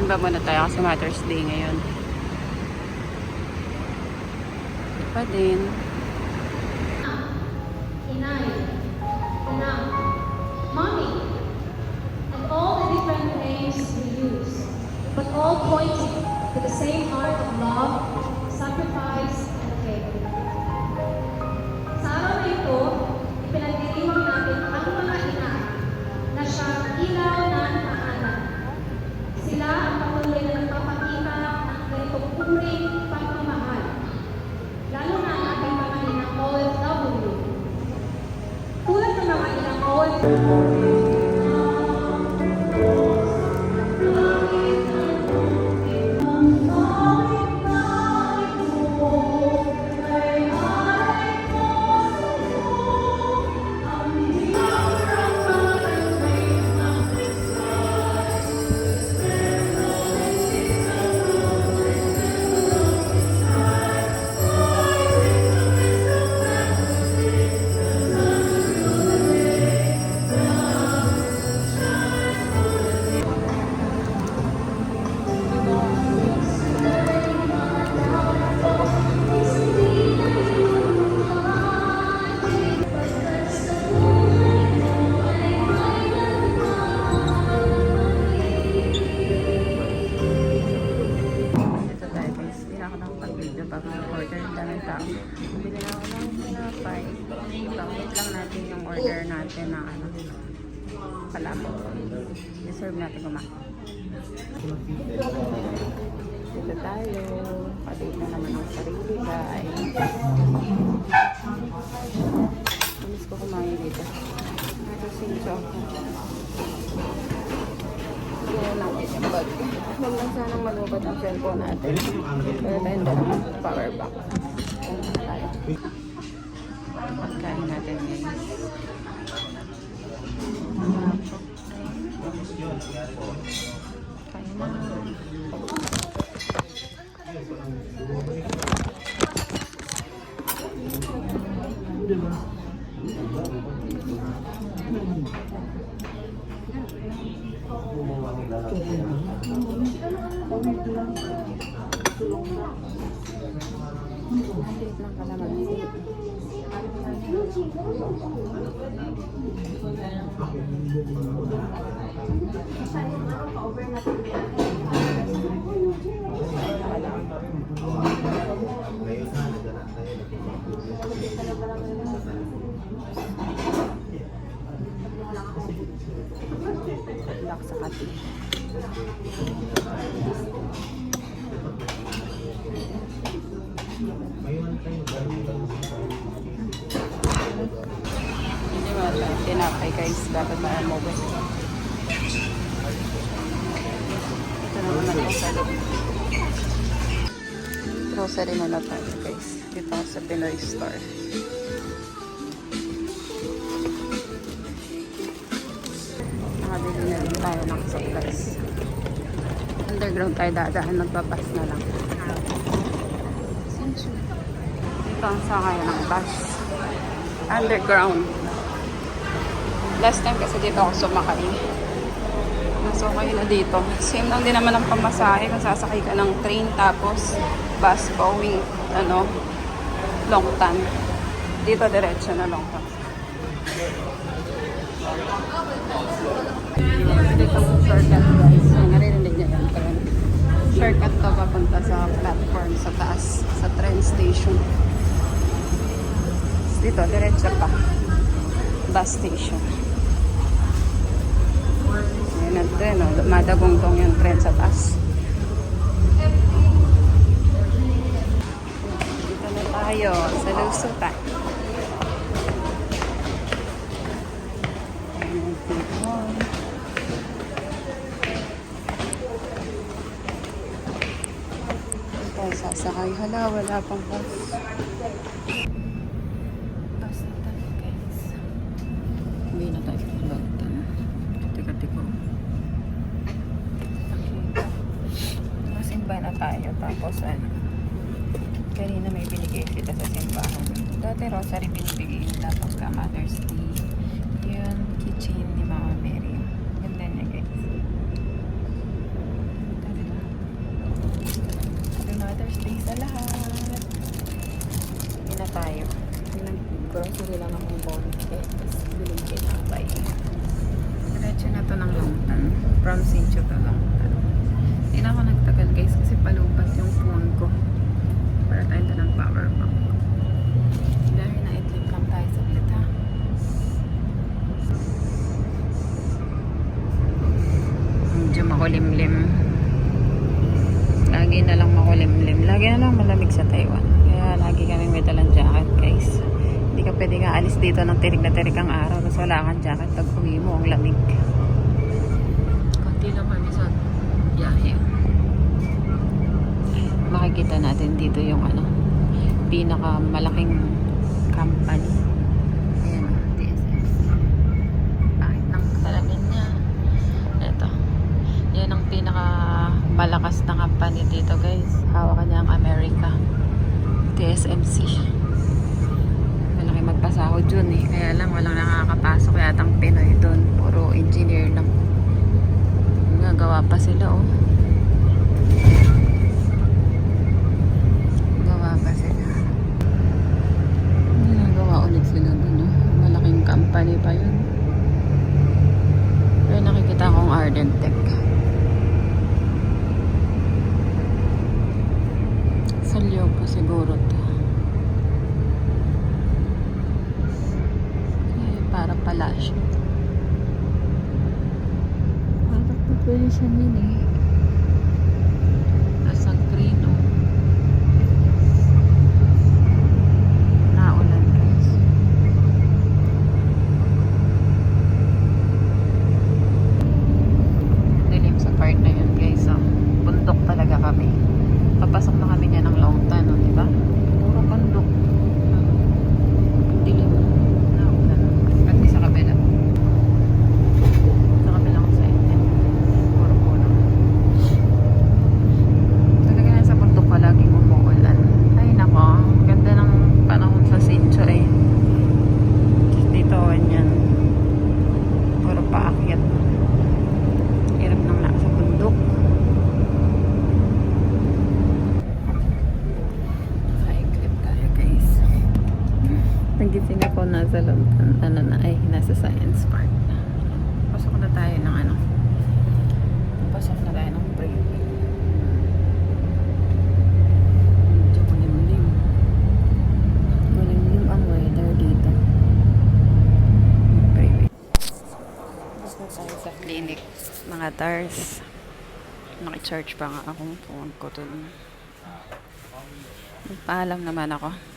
Magsimba muna tayo kasi Mother's Day ngayon. Ito pa din. Inay, Ina, Mommy, and all the different names we use, but all pointing to the same heart of love, sacrifice, and faith. Sa araw na ito, ipinagdiriwang natin ang mga ina na siyang ilaw ng tahanan. Sila ang patuloy na nagpapakita ng ganitong uring pagmamahal, lalo na ang ating mga inang OFW. Tulad ng mga inang OFW, Order daming tao. Bili na ako ng pinapay. Pangit lang natin yung order natin na palabo. Deserve natin kumain. Dito tayo. Palit na naman ang sarili, guys. Miss ko kumain dito. Nakasinso ako. Kaya natin yung bag. Huwag lang sanang malubat ang cellphone natin. Pero tayo na naman power bank. Pagkain natin ngayon. Kain na. Lock sa kati. Hindi wala. Tinapay guys. Dapat na mo ba? Ito naman ang grocery. Grocery na na tayo guys. Dito sa Pinoy Store. Nakabili na rin tayo ng supplies. Underground tayo dadaan. Nagpapas na lang. Dito ang sakay ng bus. Underground. Last time kasi dito ako sumakay. Nasukay na dito. Same lang din naman ang pamasahe kung sasakay ka ng train tapos bus going Longtan. Dito diretso na Longtan. Dito ang shortcut guys. So, narinig niya yung train. Shortcut to papunta sa platform sa taas sa train station. Dito diretso pa. Bus station. Ayan ang tren, madagong-tong yung tren sa taas. Dito na tayo sa Lusutan. Ayan ang tipon. Dito sasakay. Hala, wala pang bus. Bus na tayo guys. Hindi na tayo pagbaltan. Tiko. Simba na tayo. Tapos kanina may binigay sila sa simbahan. Dati rosary binibigay. Tapos ka Mother's Day. Yun, kitchen ni Mama Mary. Ganda niya guys. Dati From Sincho to Longtan. Hindi na ako nagtagal guys kasi palupas yung phone ko. Para tayo ng power bank. Dahil na-idlip lang tayo sa ha. Medyo makulimlim. Lagi na lang makulimlim. Lagi na lang malamig sa Taiwan. Kaya lagi kami may dalang jacket guys. Hindi ka pwede nga alis dito ng tirik na tirik ang araw. Tapos wala kang jacket. Pag uwi mo, ang lamig. Konti lang kami sa biyahe. Makikita natin dito yung pinakamalaking company. Ayan, TSS. Bakit ng salamin niya? Ito. Yan ang pinakamalakas na company dito guys. Hawakan niya ang America. TSMC. Malaki magpasahod yun eh. Kaya lang walang nakakapasok yatang Pinoy doon. Puro engineer lang. Gagawa pa sila oh. Gawa pa sila. Ginagawa ulit sila doon oh. Malaking company pa yun. Pero nakikita akong Ardent Tech. Sa Lyopo siguro to. Para palasyo. Bakit na pwede siya nini? Tapos ang grino. Naulan guys. Dilim sa part na yun guys. Bundok talaga kami. Papasok na kami niya ng Longtan, no, diba? Puro bundok. Dilim. Naulan. Pati sa kabila. Sa kabila ko sa inyo. Puro puno. Talaga na sa bundok ka laging umuulan. Ay nako, ganda ng panahon sa Sincho eh. Dito yan. Puro paakyat. Hirap nang nasa bundok. Nagising ako nasa Longtan, nasa Science Park na. Pasok na tayo ng Pasok na tayo ng break. Medyo malimlim. Malimlim ang weather dito. Break. Tapos na tayo sa clinic. Mga TARS. Naki-charge pa nga akong phone ko dun. Nagpaalam naman ako.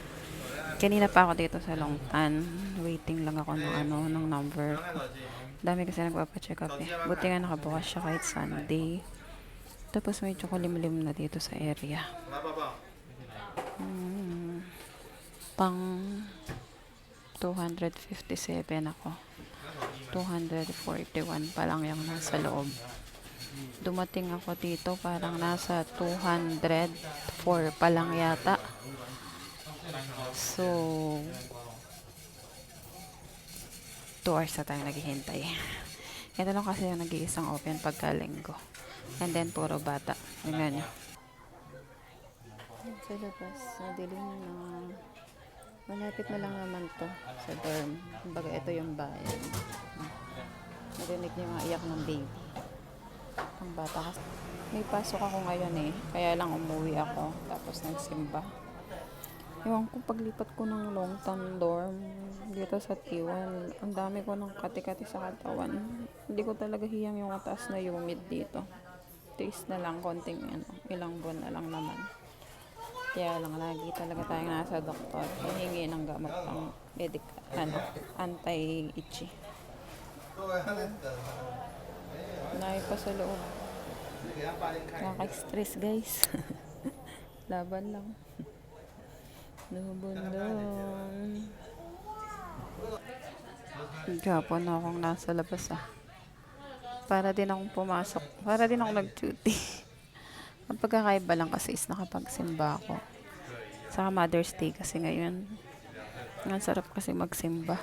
Kanina pa ako dito sa Longtan. Waiting lang ako ng number ko. Dami kasi nagpapacheck up eh. Buti nga nakabukas siya kahit Sunday. Tapos medyo kulimlim na dito sa area. Pang 257 ako. 241 pa lang yung nasa loob. Dumating ako dito parang nasa 204 pa lang yata. So 2 hours na tayo naghihintay. Ito lang kasi yung nag-iisang open pagka linggo. And then puro bata. Tingnan nyo. Sa labas, madilim na. Malapit na lang naman to sa dorm. Kumbaga ito yung bayan. Narinig niyo yung iyak ng baby. Ang bata kasi. May pasok ako ngayon eh. Kaya lang umuwi ako. Tapos nagsimba. Ewan ko, paglipat ko ng Longtan dorm dito sa T1, ang dami ko ng kati-kati sa katawan. Hindi ko talaga hiyang yung mataas na humid dito. Tiis na lang, konting ilang buwan na lang naman. Kaya lang, lagi talaga tayong nasa doktor. Hihingi ng gamot pang anti-itchy. Nahay pa sa loob. Nakaka-stress guys. Laban lang. Lubundong. Gapon na akong nasa labas Para din akong pumasok. Para din akong nag-duty. Ang pagkakaiba lang kasi is nakapagsimba ako. Saka Mother's Day kasi ngayon. Ang sarap kasi magsimba.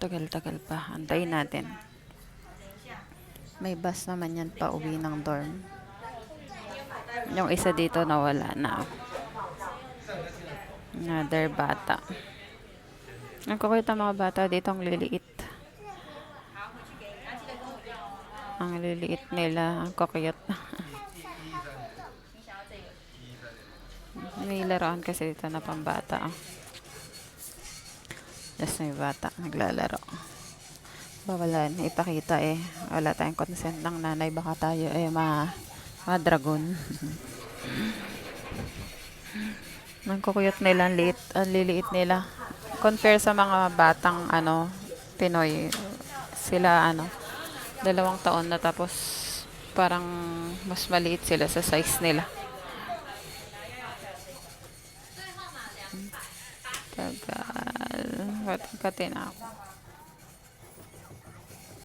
Tagal-tagal pa. Antayin natin. May bus naman yan pa uwi ng dorm. Yung isa dito nawala na. Another bata. Ang kukulit ang mga bata dito, ang liliit. Ang liliit nila, ang kukuyot. May laruan kasi dito na pambata. Oh. Tapos may bata, naglalaro. Wala na ipakita eh. Wala tayong consent ng nanay. Baka tayo eh ma-dragon. Ang kukuyot nila, ang liliit nila. Compare sa mga batang Pinoy. Sila 2 taon na tapos parang mas maliit sila sa size nila. Tagal. Ba't katin ako?